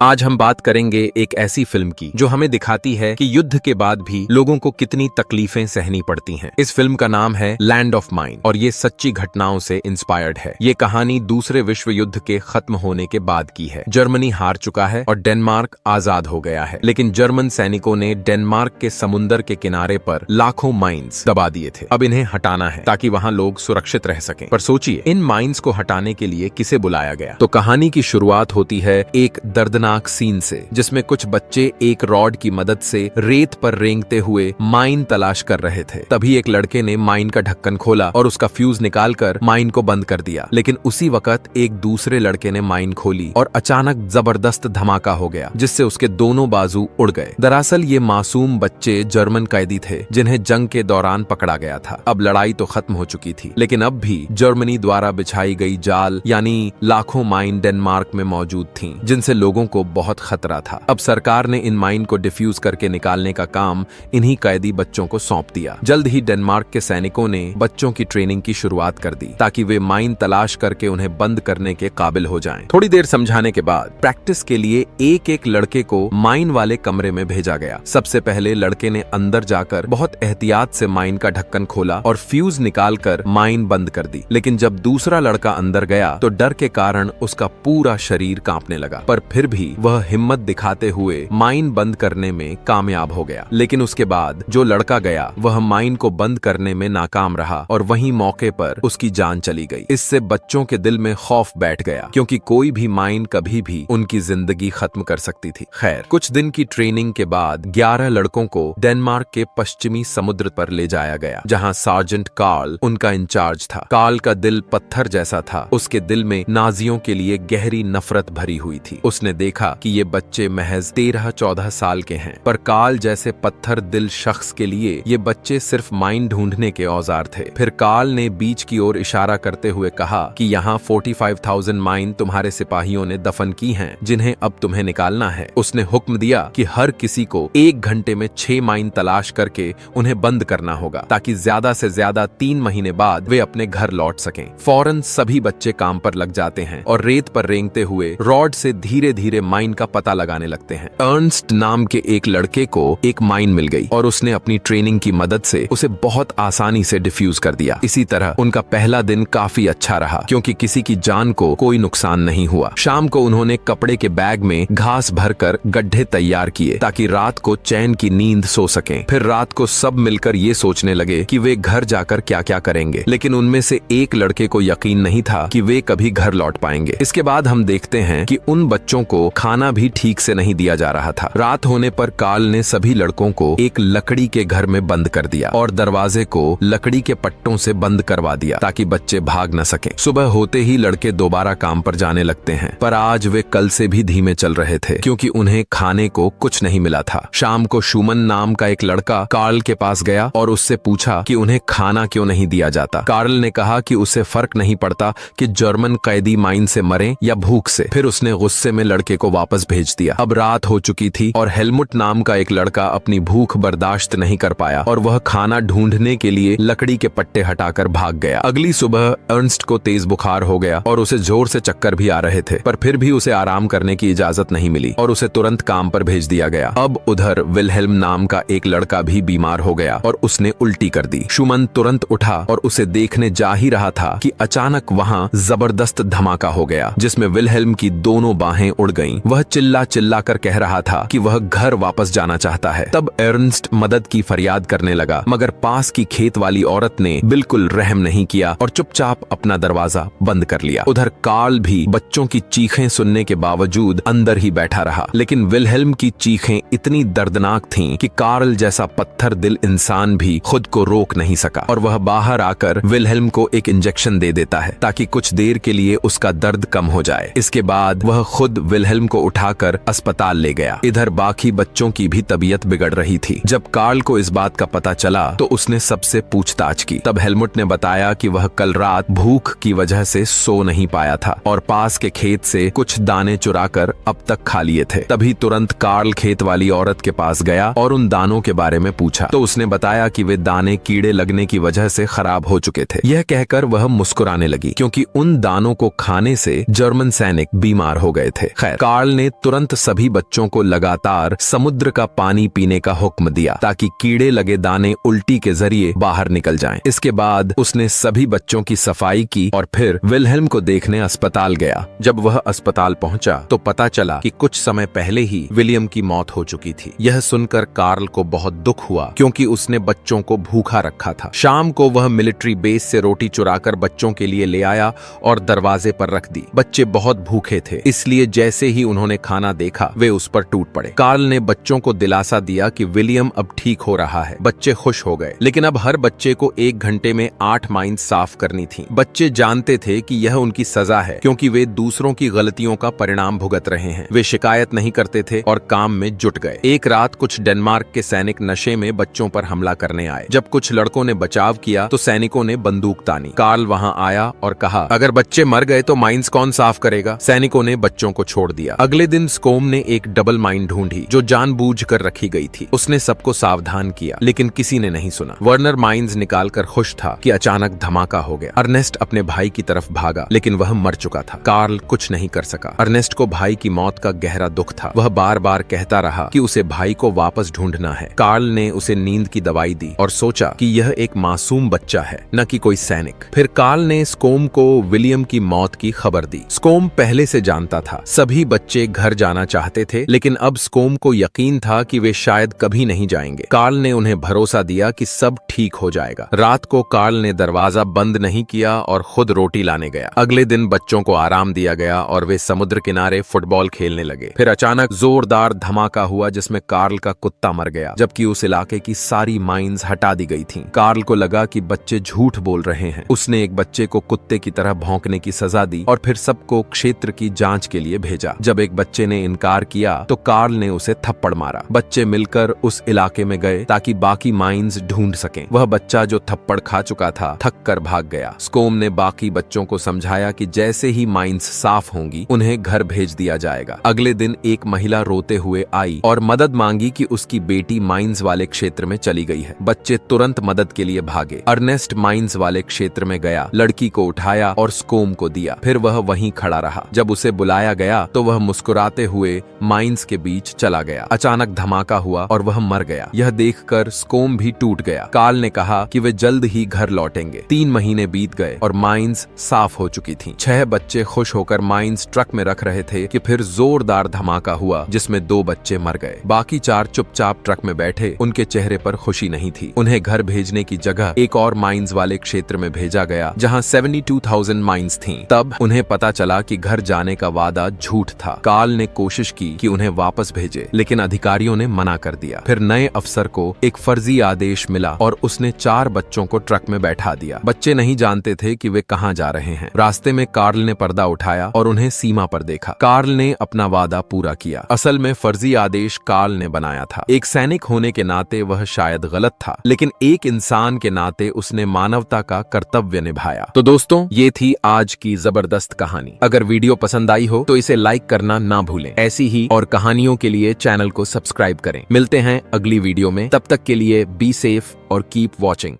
आज हम बात करेंगे एक ऐसी फिल्म की जो हमें दिखाती है कि युद्ध के बाद भी लोगों को कितनी तकलीफें सहनी पड़ती हैं। इस फिल्म का नाम है लैंड ऑफ माइन और ये सच्ची घटनाओं से इंस्पायर्ड है। ये कहानी दूसरे विश्व युद्ध के खत्म होने के बाद की है। जर्मनी हार चुका है और डेनमार्क आजाद हो गया है, लेकिन जर्मन सैनिकों ने डेनमार्क के समुद्र के किनारे पर लाखों माइन्स दबा दिए थे। अब इन्हें हटाना है ताकि वहां लोग सुरक्षित रह सकें। पर सोचिए, इन माइन्स को हटाने के लिए किसे बुलाया गया? तो कहानी की शुरुआत होती है एक दर्दनाक सीन से, जिसमें कुछ बच्चे एक रॉड की मदद से रेत पर रेंगते हुए माइन तलाश कर रहे थे। तभी एक लड़के ने माइन का ढक्कन खोला और उसका फ्यूज निकालकर माइन को बंद कर दिया। लेकिन उसी वक्त एक दूसरे लड़के ने माइन खोली और अचानक जबरदस्त धमाका हो गया, जिससे उसके दोनों बाजू उड़ गए। दरअसल ये मासूम बच्चे जर्मन कैदी थे जिन्हें जंग के दौरान पकड़ा गया था। अब लड़ाई तो खत्म हो चुकी थी, लेकिन अब भी जर्मनी द्वारा बिछाई गई जाल यानी लाखों माइन डेनमार्क में मौजूद थीं, जिनसे लोगों को बहुत खतरा था। अब सरकार ने इन माइन को डिफ्यूज करके निकालने का काम इन्हीं कैदी बच्चों को सौंप दिया। जल्द ही डेनमार्क के सैनिकों ने बच्चों की ट्रेनिंग की शुरुआत कर दी ताकि वे माइन तलाश करके उन्हें बंद करने के काबिल हो जाएं। थोड़ी देर समझाने के बाद प्रैक्टिस के लिए एक एक लड़के को माइन वाले कमरे में भेजा गया। सबसे पहले लड़के ने अंदर जाकर बहुत एहतियात से माइन का ढक्कन खोला और फ्यूज निकालकर माइन बंद कर दी। लेकिन जब दूसरा लड़का अंदर गया तो डर के कारण उसका पूरा शरीर कांपने लगा, पर फिर भी वह हिम्मत दिखाते हुए माइन बंद करने में कामयाब हो गया। लेकिन उसके बाद जो लड़का गया वह माइन को बंद करने में नाकाम रहा और वहीं मौके पर उसकी जान चली गई। इससे बच्चों के दिल में खौफ बैठ गया, क्योंकि कोई भी माइन कभी भी उनकी जिंदगी खत्म कर सकती थी। खैर, कुछ दिन की ट्रेनिंग के बाद 11 लड़कों को डेनमार्क के पश्चिमी समुद्र पर ले जाया गया, जहां सार्जेंट कार्ल उनका इंचार्ज था। कार्ल का दिल पत्थर जैसा था। उसके दिल में नाजियों के लिए गहरी नफरत भरी हुई थी। उसने देखा कि ये बच्चे महज 13-14 साल के हैं, पर कार्ल जैसे पत्थर दिल शख्स के लिए ये बच्चे सिर्फ माइन ढूंढने के औजार थे। फिर कार्ल ने बीच की ओर इशारा करते हुए कहा कि यहाँ 45,000 माइन तुम्हारे सिपाहियों ने दफन की हैं, जिन्हें अब तुम्हें निकालना है। उसने हुक्म दिया कि हर किसी को 1 घंटे में 6 माइन तलाश करके उन्हें बंद करना होगा, ताकि ज्यादा से ज्यादा 3 महीने बाद वे अपने घर लौट सकें। फौरन सभी बच्चे काम पर लग जाते हैं और रेत पर रेंगते हुए रॉड से धीरे धीरे माइन का पता लगाने लगते हैं। अर्नस्ट नाम के एक लड़के को एक माइन मिल गई और उसने अपनी ट्रेनिंग की मदद से उसे बहुत आसानी से डिफ्यूज कर दिया। इसी तरह उनका पहला दिन काफी अच्छा रहा, क्योंकि किसी की जान को कोई नुकसान नहीं हुआ। शाम को उन्होंने कपड़े के बैग में घास भरकर गड्ढे तैयार किए ताकि रात को चैन की नींद सो सकें। फिर रात को सब मिलकर ये सोचने लगे कि वे घर जाकर क्या क्या करेंगे, लेकिन उनमें से एक लड़के को यकीन नहीं था कि वे कभी घर लौट पाएंगे। इसके बाद हम देखते हैं कि उन बच्चों को खाना भी ठीक से नहीं दिया जा रहा था। रात होने पर कार्ल ने सभी लड़कों को एक लकड़ी के घर में बंद कर दिया और दरवाजे को लकड़ी के पट्टों से बंद करवा दिया ताकि बच्चे भाग न सकें। सुबह होते ही लड़के दोबारा काम पर जाने लगते हैं, पर आज वे कल से भी धीमे चल रहे थे, क्योंकि उन्हें खाने को कुछ नहीं मिला था। शाम को शुमन नाम का एक लड़का कार्ल के पास गया और उससे पूछा कि उन्हें खाना क्यों नहीं दिया जाता। कार्ल ने कहा कि उसे फर्क नहीं पड़ता कि जर्मन कैदी माइन से मरे या भूख से। फिर उसने गुस्से में लड़के को वापस भेज दिया। अब रात हो चुकी थी और हेलमुट नाम का एक लड़का अपनी भूख बर्दाश्त नहीं कर पाया और वह खाना ढूंढने के लिए लकड़ी के पट्टे हटाकर भाग गया। अगली सुबह अर्नस्ट को तेज बुखार हो गया और उसे जोर से चक्कर भी आ रहे थे, पर फिर भी उसे आराम करने की इजाजत नहीं मिली और उसे तुरंत काम पर भेज दिया गया। अब उधर विलहेल्म नाम का एक लड़का भी बीमार हो गया और उसने उल्टी कर दी। शुमन तुरंत उठा और उसे देखने जा ही रहा था कि अचानक वहां जबरदस्त धमाका हो गया, जिसमें विलहेल्म की दोनों बाहें उड़ गईं। वह चिल्ला चिल्ला कर कह रहा था कि वह घर वापस जाना चाहता है। तब अर्नस्ट मदद की फरियाद करने लगा, मगर पास की खेत वाली औरत ने बिल्कुल रहम नहीं किया और चुपचाप अपना दरवाजा बंद कर लिया। उधर कार्ल भी बच्चों की चीखें सुनने के बावजूद अंदर ही बैठा रहा, लेकिन विलहेल्म की चीखें इतनी दर्दनाक थीं कि कार्ल जैसा पत्थर दिल इंसान भी खुद को रोक नहीं सका और वह बाहर आकर विलहेल्म को एक इंजेक्शन दे देता है ताकि कुछ देर के लिए उसका दर्द कम हो जाए। इसके बाद वह खुद विलहेल्म को उठाकर अस्पताल ले गया। इधर बाकी बच्चों की भी तबीयत बिगड़ रही थी। जब कार्ल को इस बात का पता चला तो उसने सबसे पूछताछ की। तब हेलमुट ने बताया कि वह कल रात भूख की वजह से सो नहीं पाया था और पास के खेत से कुछ दाने चुराकर अब तक खा लिए थे। तभी तुरंत कार्ल खेत वाली औरत के पास गया और उन दानों के बारे में पूछा, तो उसने बताया कि वे दाने कीड़े लगने की वजह से खराब हो चुके थे। यह कहकर वह मुस्कुराने लगी, क्योंकि उन दानों को खाने से जर्मन सैनिक बीमार हो गए थे। खैर, कार्ल ने तुरंत सभी बच्चों को लगातार समुद्र का पानी पीने का हुक्म दिया ताकि कीड़े लगे दाने उल्टी के जरिए बाहर निकल जाएं। इसके बाद उसने सभी बच्चों की सफाई की और फिर विल्हेल्म को देखने अस्पताल गया। जब वह अस्पताल पहुंचा तो पता चला कि कुछ समय पहले ही विलियम की मौत हो चुकी थी। यह सुनकर कार्ल को बहुत दुख हुआ क्योंकि उसने बच्चों को भूखा रखा था। शाम को वह मिलिट्री बेस से रोटी चुराकर बच्चों के लिए ले आया और दरवाजे पर रख दी। बच्चे बहुत भूखे थे, इसलिए जैसे ही उन्होंने खाना देखा वे उस पर टूट पड़े। कार्ल ने बच्चों को दिलासा दिया कि विलियम अब ठीक हो रहा है। बच्चे खुश हो गए, लेकिन अब हर बच्चे को 1 घंटे में 8 माइंस साफ करनी थी। बच्चे जानते थे कि यह उनकी सजा है क्योंकि वे दूसरों की गलतियों का परिणाम भुगत रहे हैं। वे शिकायत नहीं करते थे और काम में जुट गए। एक रात कुछ डेनमार्क के सैनिक नशे में बच्चों पर हमला करने आए। जब कुछ लड़कों ने बचाव किया तो सैनिकों ने बंदूक तानी। कार्ल वहां आया और कहा, अगर बच्चे मर गए तो माइंस कौन साफ करेगा? सैनिकों ने बच्चों को छोड़ दिया। अगले दिन स्कोम ने एक डबल माइन ढूंढी जो जानबूझकर रखी गई थी। उसने सबको सावधान किया, लेकिन किसी ने नहीं सुना। वर्नर माइंस निकालकर खुश था कि अचानक धमाका हो गया। अर्नेस्ट अपने भाई की तरफ भागा, लेकिन वह मर चुका था। कार्ल कुछ नहीं कर सका। अर्नेस्ट को भाई की मौत का गहरा दुख था। वह बार बार कहता रहा कि उसे भाई को वापस ढूंढना है। कार्ल ने उसे नींद की दवाई दी और सोचा कि यह एक मासूम बच्चा है, न कि कोई सैनिक। फिर कार्ल ने स्कोम को विलियम की मौत की खबर दी। स्कोम पहले से जानता था। सभी बच्चे घर जाना चाहते थे, लेकिन अब स्कोम को यकीन था कि वे शायद कभी नहीं जाएंगे। कार्ल ने उन्हें भरोसा दिया कि सब ठीक हो जाएगा। रात को कार्ल ने दरवाजा बंद नहीं किया और खुद रोटी लाने गया। अगले दिन बच्चों को आराम दिया गया और वे समुद्र किनारे फुटबॉल खेलने लगे। फिर अचानक जोरदार धमाका हुआ जिसमें कार्ल का कुत्ता मर गया, जबकि उस इलाके की सारी माइंस हटा दी गई थीं। कार्ल को लगा कि बच्चे झूठ बोल रहे हैं। उसने एक बच्चे को कुत्ते की तरह भौंकने की सजा दी और फिर सबको क्षेत्र की जांच के लिए भेजा। जब एक बच्चे ने इनकार किया तो कार्ल ने उसे थप्पड़ मारा। बच्चे मिलकर उस इलाके में गए ताकि बाकी माइंस ढूंढ सकें। वह बच्चा जो थप्पड़ खा चुका था थक कर भाग गया। स्कोम ने बाकी बच्चों को समझाया कि जैसे ही माइंस साफ होंगी उन्हें घर भेज दिया जाएगा। अगले दिन एक महिला रोते हुए आई और मदद मांगी कि उसकी बेटी माइंस वाले क्षेत्र में चली गई है। बच्चे तुरंत मदद के लिए भागे। अर्नेस्ट माइंस वाले क्षेत्र में गया, लड़की को उठाया और स्कोम को दिया। फिर वह वहीं खड़ा रहा। जब उसे बुलाया गया तो वह मुस्कुराते हुए माइंस के बीच चला गया। अचानक धमाका हुआ और वह मर गया। यह देखकर स्कोम भी टूट गया। कार्ल ने कहा कि वे जल्द ही घर लौटेंगे। 3 महीने बीत गए और माइंस साफ हो चुकी थीं। 6 बच्चे खुश होकर माइंस ट्रक में रख रहे थे कि फिर जोरदार धमाका हुआ जिसमें 2 बच्चे मर गए। बाकी 4 चुपचाप ट्रक में बैठे। उनके चेहरे पर खुशी नहीं थी। उन्हें घर भेजने की जगह एक और माइंस वाले क्षेत्र में भेजा गया जहां 72,000 माइंस थीं। तब उन्हें पता चला कि घर जाने का वादा झूठ था। कार्ल ने कोशिश की कि उन्हें वापस भेजे, लेकिन अधिकारियों ने मना कर दिया। फिर नए अफसर को एक फर्जी आदेश मिला और उसने 4 बच्चों को ट्रक में बैठा दिया। बच्चे नहीं जानते थे कि वे कहां जा रहे हैं। रास्ते में कार्ल ने पर्दा उठाया और उन्हें सीमा पर देखा। कार्ल ने अपना वादा पूरा किया। असल में फर्जी आदेश कार्ल ने बनाया था। एक सैनिक होने के नाते वह शायद गलत था, लेकिन एक इंसान के नाते उसने मानवता का कर्तव्य निभाया। तो दोस्तों, ये थी आज की जबरदस्त कहानी। अगर वीडियो पसंद आई हो तो इसे लाइक करना ना भूलें। ऐसी ही और कहानियों के लिए चैनल को सब्सक्राइब करें। मिलते हैं अगली वीडियो में। तब तक के लिए बी सेफ और कीप वॉचिंग।